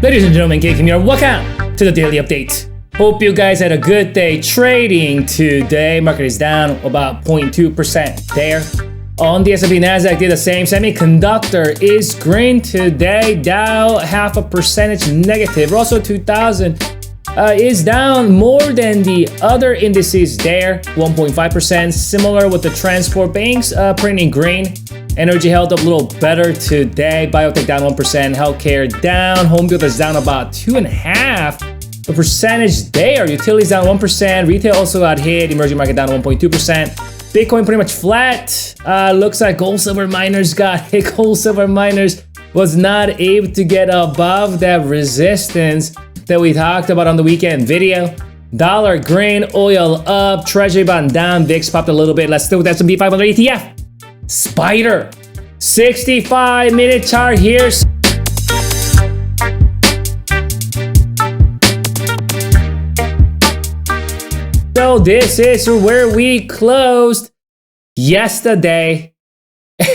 Ladies and gentlemen, Gabe here. Welcome to the Daily Update. Hope you guys had a good day trading today. Market is down about 0.2% there. On the S&P Nasdaq did the same. Semiconductor is green today. Dow 0.5% negative. Russell 2000 is down more than the other indices there. 1.5%. Similar with the transport banks printing green. Energy held up a little better today. Biotech down 1%. Healthcare down. Home builders down about 2.5%. There. Utilities down 1%. Retail also got hit. Emerging market down 1.2%. Bitcoin pretty much flat. Looks like gold silver miners got hit. Gold silver miners was not able to get above that resistance that we talked about on the weekend video. Dollar green, oil up, treasury bond down, VIX popped a little bit. Let's do with S&P 500 ETF. Spider, 65-minute chart here. So this is where we closed yesterday,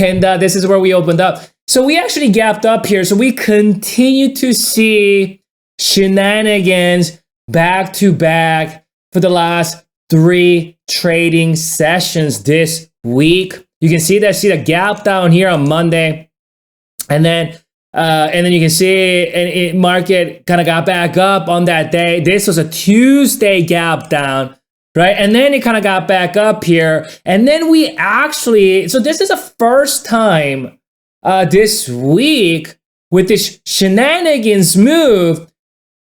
and this is where we opened up. So we actually gapped up here. So we continue to see shenanigans back to back for the last 3 trading sessions this week. You can see the gap down here on Monday, and then you can see and market kind of got back up on that day. This was a Tuesday gap down, right? And then it kind of got back up here, and then we actually, so this is the first time this week with this shenanigans move,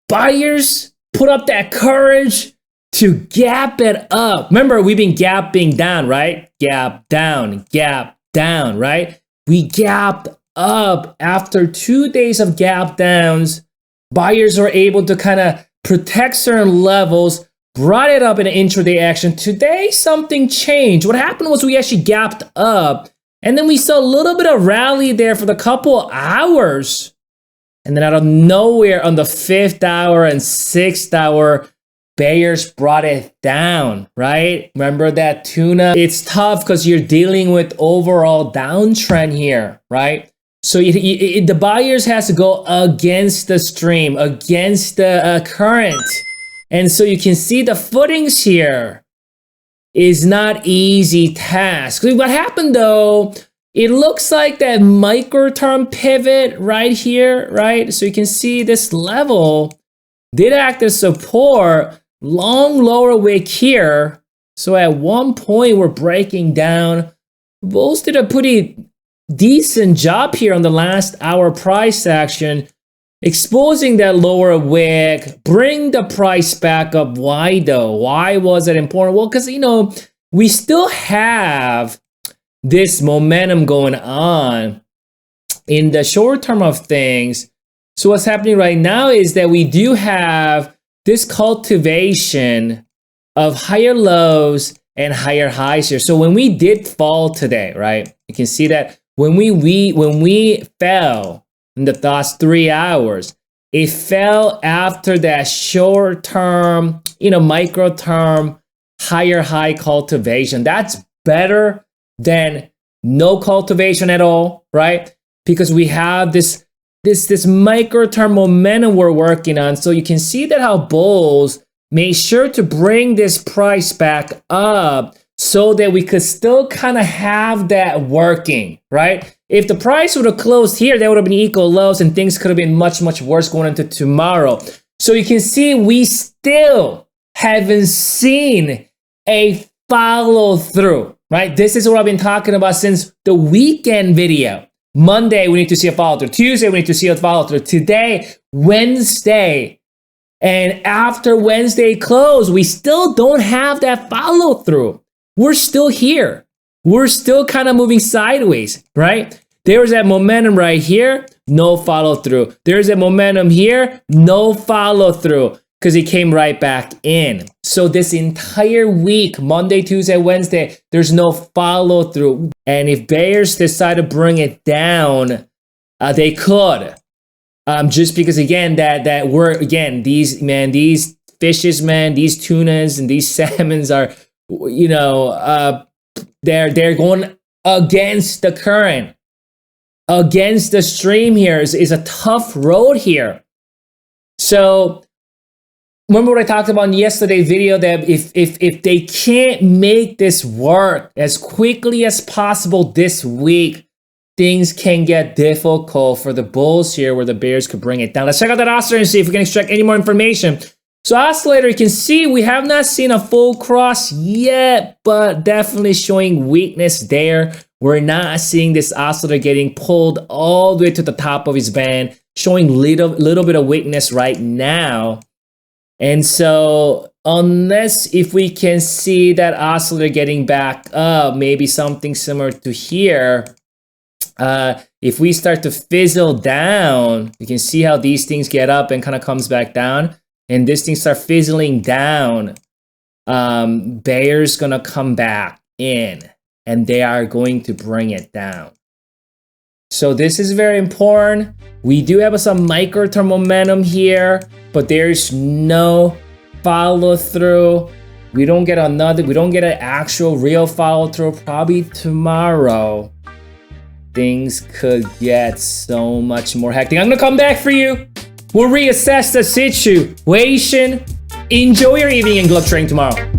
buyers put up that courage to gap it up. Remember, we've been gapping down, right? Gap down, right? We gapped up after 2 days of gap downs. Buyers are able to kind of protect certain levels, brought it up in an intraday action. Today, something changed. What happened was we actually gapped up, and then we saw a little bit of rally there for the couple hours. And then out of nowhere on the 5th hour and 6th hour, bears brought it down, right? Remember that tuna? It's tough because you're dealing with overall downtrend here, right? So the buyers has to go against the stream, against the current. And so you can see the footings here is not easy task. What happened though, it looks like that micro-term pivot right here, right? So you can see this level did act as support, long lower wick here. So at one point we're breaking down. Bulls did a pretty decent job here on the last hour price action, exposing that lower wick, bring the price back up. Why though? Why was it important? Well, because we still have this momentum going on in the short term of things. So what's happening right now is that we do have this cultivation of higher lows and higher highs here. So when we did fall today, right? You can see that when we fell in the last 3 hours, it fell after that short term, micro term, higher high cultivation. That's better than no cultivation at all, right? Because we have this micro term momentum we're working on. So you can see that how bulls made sure to bring this price back up so that we could still kind of have that working, right? If the price would have closed here, that would have been equal lows and things could have been much, much worse going into tomorrow. So you can see we still haven't seen a follow through, right? This is what I've been talking about since the weekend video. Monday, we need to see a follow through. Tuesday, we need to see a follow through. Today, Wednesday, and after Wednesday close, we still don't have that follow through. We're still here. We're still kind of moving sideways, right? There's that momentum right here, no follow through. There's that momentum here, no follow through, because it came right back in. So this entire week, Monday, Tuesday, Wednesday, there's no follow through. And if bears decide to bring it down, they could. Just because again, that we're again these fishes, these tunas and these salmons are, they're going against the current, against the stream here is a tough road here. So remember what I talked about in yesterday's video, that if they can't make this work as quickly as possible this week, things can get difficult for the Bulls here, where the Bears could bring it down. Let's check out that oscillator and see if we can extract any more information. So oscillator, you can see we have not seen a full cross yet, but definitely showing weakness there. We're not seeing this oscillator getting pulled all the way to the top of his band, showing little bit of weakness right now. And so unless if we can see that oscillator getting back up, maybe something similar to here, if we start to fizzle down, you can see how these things get up and kind of comes back down, and this thing start fizzling down, Bears gonna come back in and they are going to bring it down. So this is very important. We do have some micro-term momentum here, but there's no follow through. We don't get an actual real follow through. Probably tomorrow, things could get so much more hectic. I'm gonna come back for you. We'll reassess the situation. Enjoy your evening and glove trading tomorrow.